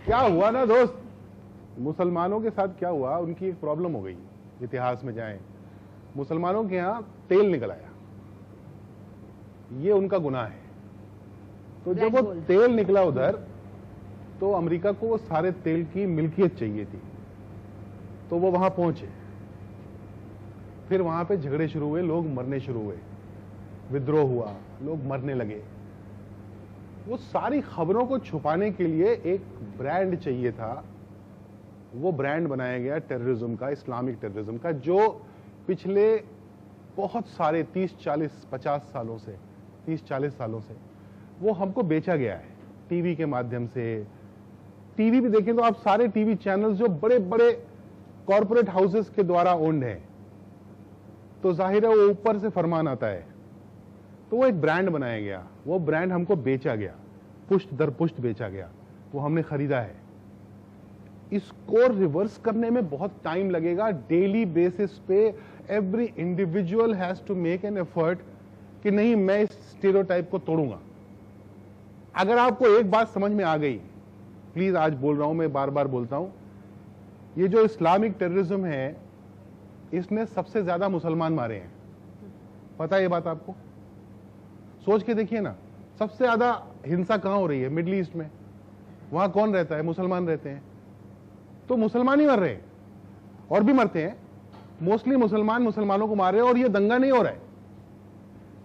क्या हुआ ना दोस्त, मुसलमानों के साथ क्या हुआ, उनकी एक प्रॉब्लम हो गई। इतिहास में जाएं, मुसलमानों के यहां तेल निकल आया, ये उनका गुनाह है। तो जब वो तेल निकला उधर, तो अमेरिका को वो सारे तेल की मिल्कियत चाहिए थी, तो वो वहां पहुंचे। फिर वहां पे झगड़े शुरू हुए, लोग मरने शुरू हुए, विद्रोह हुआ, लोग मरने लगे। वो सारी खबरों को छुपाने के लिए एक ब्रांड चाहिए था। वो ब्रांड बनाया गया टेररिज्म का, इस्लामिक टेररिज्म का, जो पिछले बहुत सारे 30-40-50 सालों से, 30-40 सालों से वो हमको बेचा गया है टीवी के माध्यम से। टीवी भी देखें तो आप सारे टीवी चैनल्स जो बड़े बड़े कॉरपोरेट हाउसेस के द्वारा ओन्ड हैं, तो जाहिर है वो ऊपर से फरमान आता है, तो वो एक ब्रांड बनाया गया, वो ब्रांड हमको बेचा गया, पुष्ट दर पुष्ट बेचा गया, वो हमने खरीदा है। इसको रिवर्स करने में बहुत टाइम लगेगा। डेली बेसिस पे every individual has to make an effort कि नहीं, मैं इस स्टीरियोटाइप को तोड़ूंगा। अगर आपको एक बात समझ में आ गई, प्लीज आज बोल रहा हूं, मैं बार बार बोलता हूं, ये जो इस्लामिक टेररिज्म है, इसने सबसे ज्यादा मुसलमान मारे हैं। पता है ये बात आपको? सोच के देखिए ना, सबसे ज्यादा हिंसा कहां हो रही है? मिडिल ईस्ट में। वहां कौन रहता है? मुसलमान रहते हैं। तो मुसलमान ही मर रहे हैं, और भी मरते हैं, मोस्टली मुसलमान मुसलमानों को मार रहे हैं, और ये दंगा नहीं हो रहा है।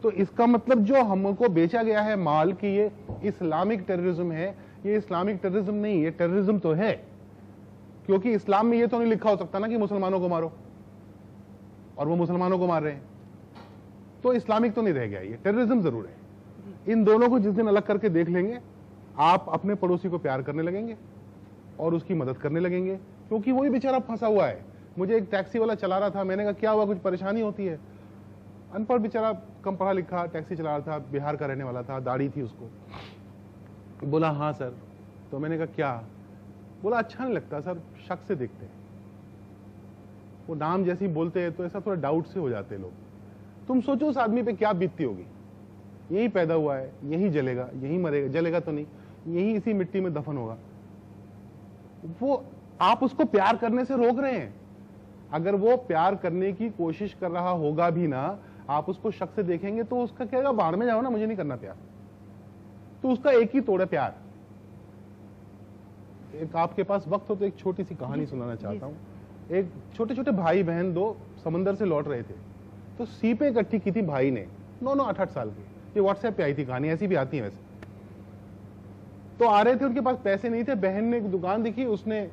तो इसका मतलब जो हमको बेचा गया है माल कि ये इस्लामिक टेररिज्म है, ये इस्लामिक टेररिज्म नहीं, ये टेररिज्म तो है, क्योंकि इस्लाम में ये तो नहीं लिखा हो सकता ना कि मुसलमानों को मारो, और वो मुसलमानों को मार रहे हैं, तो इस्लामिक तो नहीं रह गया, ये टेररिज्म जरूर है। इन दोनों को जिस दिन अलग करके देख लेंगे, आप अपने पड़ोसी को प्यार करने लगेंगे और उसकी मदद करने लगेंगे, क्योंकि वही बेचारा फंसा हुआ है। मुझे एक टैक्सी वाला चला रहा था, मैंने कहा क्या हुआ, कुछ परेशानी होती है? अनपढ़ बेचारा, कम पढ़ा लिखा, टैक्सी चला रहा था, बिहार का रहने वाला था, दाढ़ी थी उसको। बोला हाँ सर। तो मैंने कहा क्या? बोला अच्छा नहीं लगता सर, शक से देखते हैं, वो नाम जैसे ही बोलते हैं तो ऐसा थोड़ा डाउट से हो जाते हैं लोग। तुम सोचो उस आदमी पे क्या बीतती होगी, यही पैदा हुआ है, यही जलेगा, यही मरेगा, जलेगा तो नहीं, यही इसी मिट्टी में दफन होगा। वो आप उसको प्यार करने से रोक रहे हैं। अगर वो प्यार करने की कोशिश कर रहा होगा भी ना, आप उसको शक से देखेंगे तो उसका कहेगा बाहर में जाओ ना, मुझे नहीं करना प्यार। तो उसका एक ही तोड़ है, प्यार। एक आपके पास वक्त हो तो एक छोटी सी कहानी सुनाना चाहता हूं। एक छोटे छोटे भाई बहन दो समंदर से लौट रहे थे, तो सीपें इकट्ठी की थी भाई ने, 9-8 साल की। ये व्हाट्सएप पे आई थी कहानी, ऐसी भी आती है वैसे। तो आ रहे थे, उनके पास पैसे नहीं थे, बहन ने एक दुकान दिखी, उसने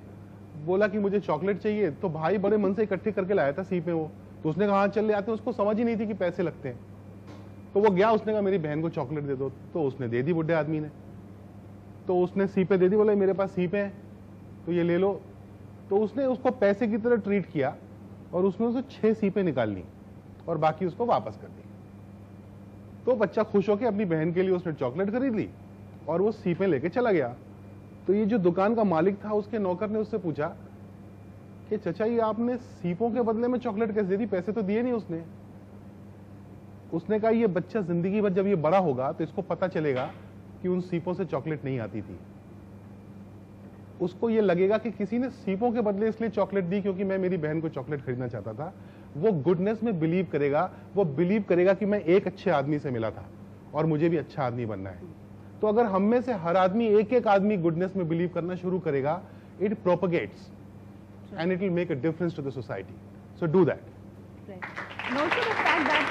बोला कि मुझे चॉकलेट चाहिए, तो भाई बड़े मन से इकट्ठी करके लाया था सीपें वो। तो उसने कहा हाँ चल ले आते हैं, उसको समझ ही नहीं थी कि पैसे लगते हैं। तो वो गया, उसने कहा मेरी बहन को चॉकलेट दे दो, तो उसने दे दी बुढ़े आदमी ने। तो उसने सीपें दे दी, बोले मेरे पास सीपें हैं तो ये ले लो। तो उसने उसको पैसे की तरह ट्रीट किया, और उसने उसे 6 सीपें निकाल ली और बाकी उसको वापस कर दी। तो बच्चा खुश होकर अपनी बहन के लिए उसने चॉकलेट खरीद ली और वो सीपें लेके चला गया। तो ये जो दुकान का मालिक था, उसके नौकर ने उससे पूछा कि चचा ये आपने सीपों के बदले में चॉकलेट कैसे दे दी, पैसे तो दिए नहीं उसने। उसने कहा ये बच्चा जिंदगी भर जब ये बड़ा होगा तो इसको पता चलेगा कि उन सीपों से चॉकलेट नहीं आती थी। उसको ये लगेगा कि किसी ने सीपों के बदले इसलिए चॉकलेट दी क्योंकि मैं मेरी बहन को चॉकलेट खरीदना चाहता था। वो गुडनेस में बिलीव करेगा, वो बिलीव करेगा कि मैं एक अच्छे आदमी से मिला था और मुझे भी अच्छा आदमी बनना है। तो अगर हम में से हर आदमी, एक एक आदमी गुडनेस में बिलीव करना शुरू करेगा, it propagates and it will make a difference to the society. So do that. Right. And also the fact that